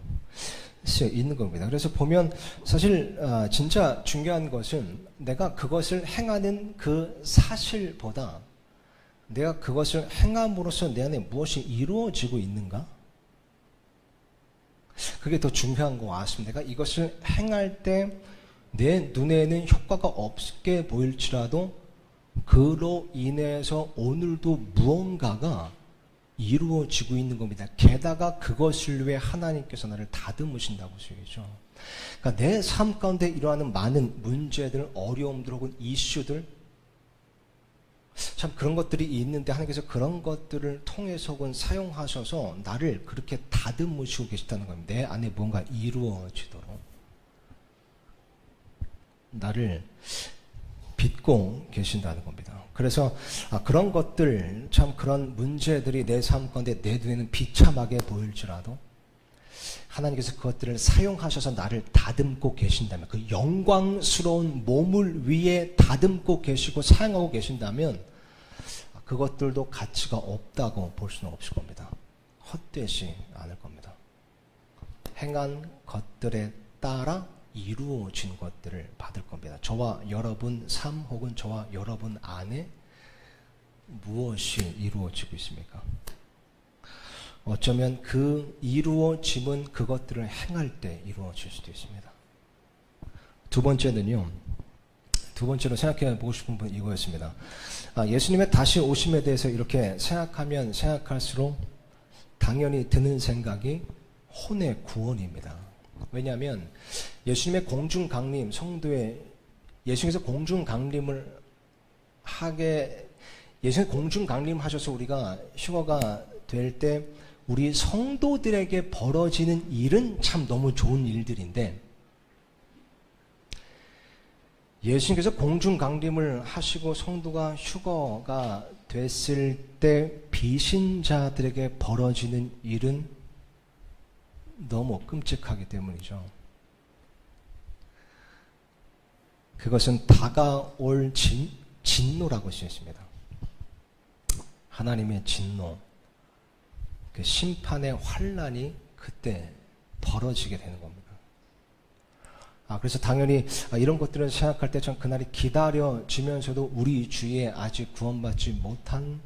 있는 겁니다. 그래서 보면 사실 진짜 중요한 것은 내가 그것을 행하는 그 사실보다 내가 그것을 행함으로써 내 안에 무엇이 이루어지고 있는가? 그게 더 중요한 것 같습니다. 내가 이것을 행할 때 내 눈에는 효과가 없게 보일지라도 그로 인해서 오늘도 무언가가 이루어지고 있는 겁니다. 게다가 그것을 위해 하나님께서 나를 다듬으신다고 쓰이죠. 그러니까 내 삶 가운데 일어나는 많은 문제들, 어려움들 혹은 이슈들, 참 그런 것들이 있는데 하나님께서 그런 것들을 통해서 혹은 사용하셔서 나를 그렇게 다듬으시고 계시다는 겁니다. 내 안에 뭔가 이루어지도록 나를 빚고 계신다는 겁니다. 그래서 그런 것들, 참 그런 문제들이 내 삶 가운데 내 눈에는 비참하게 보일지라도 하나님께서 그것들을 사용하셔서 나를 다듬고 계신다면, 그 영광스러운 몸을 위해 다듬고 계시고 사용하고 계신다면 그것들도 가치가 없다고 볼 수는 없을 겁니다. 헛되지 않을 겁니다. 행한 것들에 따라 이루어진 것들을 받을 겁니다. 저와 여러분 삶 혹은 저와 여러분 안에 무엇이 이루어지고 있습니까? 어쩌면 그 이루어짐은 그것들을 행할 때 이루어질 수도 있습니다. 두 번째로 생각해 보고 싶은 분 이거였습니다. 예수님의 다시 오심에 대해서 이렇게 생각하면 생각할수록 당연히 드는 생각이 혼의 구원입니다. 왜냐하면 예수님의 공중 강림, 성도의 예수님께서 공중 강림을 예수님 공중 강림하셔서 우리가 휴거가 될 때 우리 성도들에게 벌어지는 일은 참 너무 좋은 일들인데, 예수님께서 공중 강림을 하시고 성도가 휴거가 됐을 때 비신자들에게 벌어지는 일은 너무 끔찍하기 때문이죠. 그것은 다가올 진노라고 쓰였습니다. 하나님의 진노, 그 심판의 환란이 그때 벌어지게 되는 겁니다. 그래서 당연히 이런 것들을 생각할 때 전 그날이 기다려지면서도 우리 주위에 아직 구원받지 못한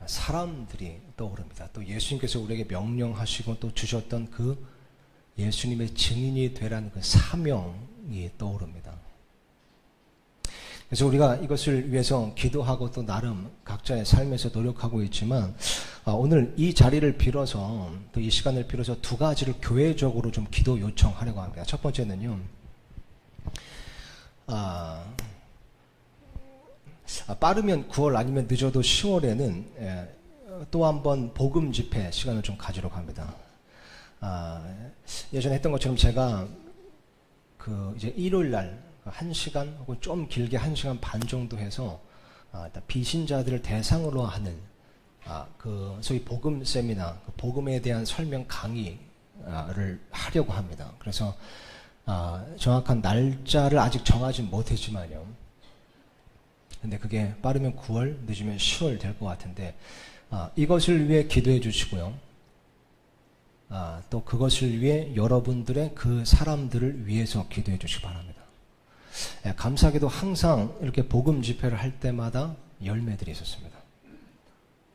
사람들이 떠오릅니다. 또 예수님께서 우리에게 명령하시고 또 주셨던 그 예수님의 증인이 되라는 그 사명이 떠오릅니다. 그래서 우리가 이것을 위해서 기도하고 또 나름 각자의 삶에서 노력하고 있지만, 오늘 이 자리를 빌어서 또 이 시간을 빌어서 두 가지를 교회적으로 좀 기도 요청하려고 합니다. 첫 번째는요, 빠르면 9월 아니면 늦어도 10월에는 또 한 번 복음 집회 시간을 좀 가지려고 합니다. 예전에 했던 것처럼 제가 이제 일요일 날 1시간 혹은 좀 길게 1시간 반 정도 해서 비신자들을 대상으로 하는 소위 복음 세미나, 복음에 대한 설명 강의를 하려고 합니다. 그래서 정확한 날짜를 아직 정하지 못했지만요. 근데 그게 빠르면 9월, 늦으면 10월 될 것 같은데 이것을 위해 기도해 주시고요. 또 그것을 위해 여러분들의 그 사람들을 위해서 기도해 주시기 바랍니다. 감사하게도 항상 이렇게 복음 집회를 할 때마다 열매들이 있었습니다.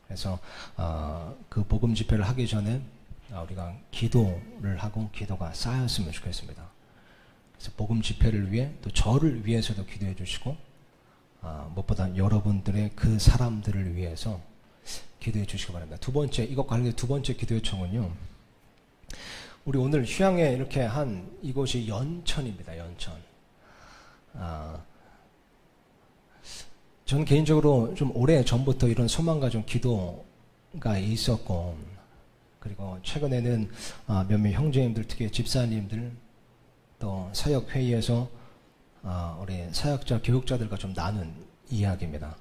그래서 그 복음 집회를 하기 전에 우리가 기도를 하고 기도가 쌓였으면 좋겠습니다. 그래서 복음 집회를 위해 또 저를 위해서도 기도해 주시고 무엇보다 여러분들의 그 사람들을 위해서 기도해 주시기 바랍니다. 두 번째, 이것 관련된 두 번째 기도 요청은요. 우리 오늘 휴양에 이렇게 한 이곳이 연천입니다. 연천. 저는 개인적으로 좀 오래 전부터 이런 소망과 좀 기도가 있었고, 그리고 최근에는 몇몇 형제님들, 특히 집사님들, 또 사역회의에서 우리 사역자, 교육자들과 좀 나눈 이야기입니다.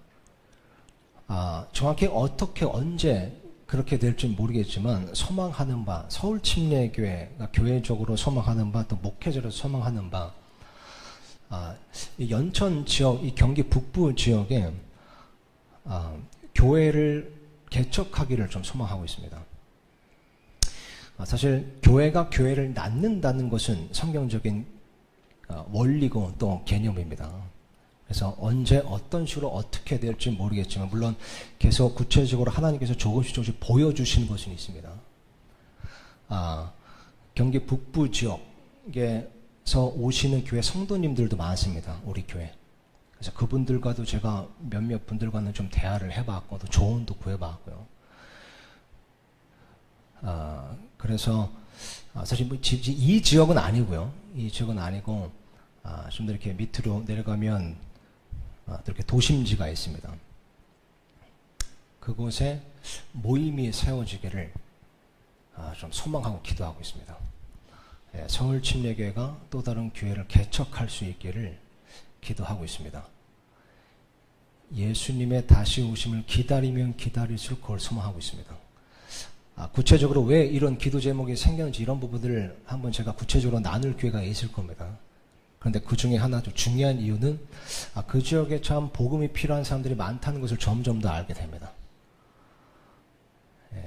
정확히 어떻게, 언제 그렇게 될지 모르겠지만 소망하는 바, 서울침례교회가 교회적으로 소망하는 바, 또 목회자로 소망하는 바, 이 연천 지역, 이 경기 북부 지역에 교회를 개척하기를 좀 소망하고 있습니다. 사실 교회가 교회를 낳는다는 것은 성경적인 원리고 또 개념입니다. 그래서 언제 어떤 식으로 어떻게 될지 모르겠지만 물론 계속 구체적으로 하나님께서 조금씩 보여주시는 것은 있습니다. 경기 북부 지역에서 오시는 교회 성도님들도 많습니다. 우리 교회. 그래서 그분들과도 제가 몇몇 분들과는 좀 대화를 해봤고 또 조언도 구해봤고요. 그래서 사실 이 지역은 아니고요. 이 지역은 아니고 좀 더 이렇게 밑으로 내려가면 이렇게 도심지가 있습니다. 그곳에 모임이 세워지기를 좀 소망하고 기도하고 있습니다. 서울침례교회가 또 다른 교회를 개척할 수 있기를 기도하고 있습니다. 예수님의 다시 오심을 기다리면 기다릴수록 그걸 소망하고 있습니다. 구체적으로 왜 이런 기도 제목이 생겼는지 이런 부분들을 한번 제가 구체적으로 나눌 기회가 있을 겁니다. 그런데 그 중에 하나 좀 중요한 이유는 그 지역에 참 복음이 필요한 사람들이 많다는 것을 점점 더 알게 됩니다.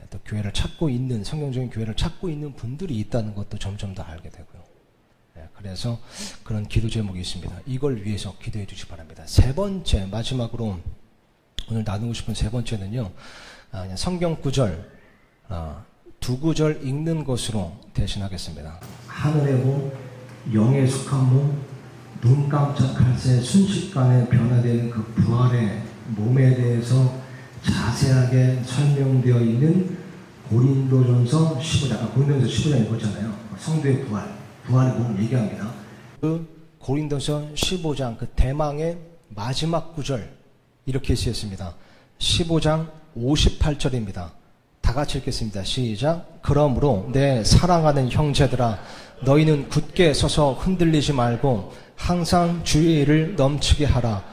또 교회를 찾고 있는, 성경적인 교회를 찾고 있는 분들이 있다는 것도 점점 더 알게 되고요. 그래서 그런 기도 제목이 있습니다. 이걸 위해서 기도해 주시기 바랍니다. 세 번째, 마지막으로 오늘 나누고 싶은 세 번째는요. 그냥 성경 구절, 두 구절 읽는 것으로 대신하겠습니다. 하늘의 몸, 영에 속한 몸, 눈 깜짝할 새 순식간에 변화되는 그 부활의 몸에 대해서 자세하게 설명되어 있는 고린도전서 15장, 고린도전서 15장 읽었잖아요. 성도의 부활의 몸 얘기합니다. 그 고린도서 15장 그 대망의 마지막 구절 이렇게 쓰였습니다. 15장 58절입니다. 다 같이 읽겠습니다. 시작. 그러므로 내 사랑하는 형제들아 너희는 굳게 서서 흔들리지 말고 항상 주의 일을 넘치게 하라.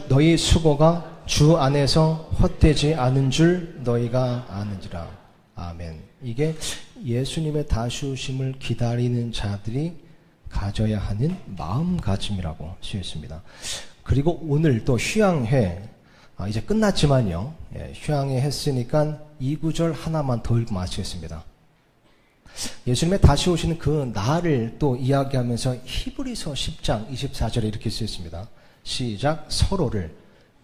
너희 수고가 주 안에서 헛되지 않은 줄 너희가 아는지라. 아멘. 이게 예수님의 다시 오심을 기다리는 자들이 가져야 하는 마음가짐이라고 쓰였습니다. 그리고 오늘 또 휴양회 이제 끝났지만요. 휴양회 했으니까 이 구절 하나만 더 읽고 마치겠습니다. 예수님의 다시 오시는 그 날을 또 이야기하면서 히브리서 10장 24절에 이렇게 쓰였습니다. 시작. 서로를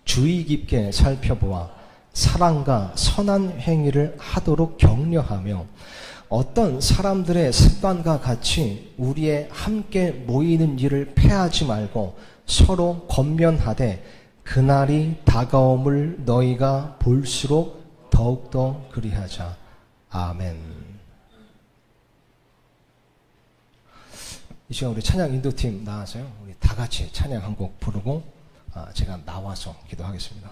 주의 깊게 살펴보아 사랑과 선한 행위를 하도록 격려하며 어떤 사람들의 습관과 같이 우리의 함께 모이는 일을 패하지 말고 서로 권면하되 그날이 다가옴을 너희가 볼수록 더욱더 그리하자. 아멘. 이 시간 우리 찬양 인도팀 나와서요. 우리 다 같이 찬양 한 곡 부르고 제가 나와서 기도하겠습니다.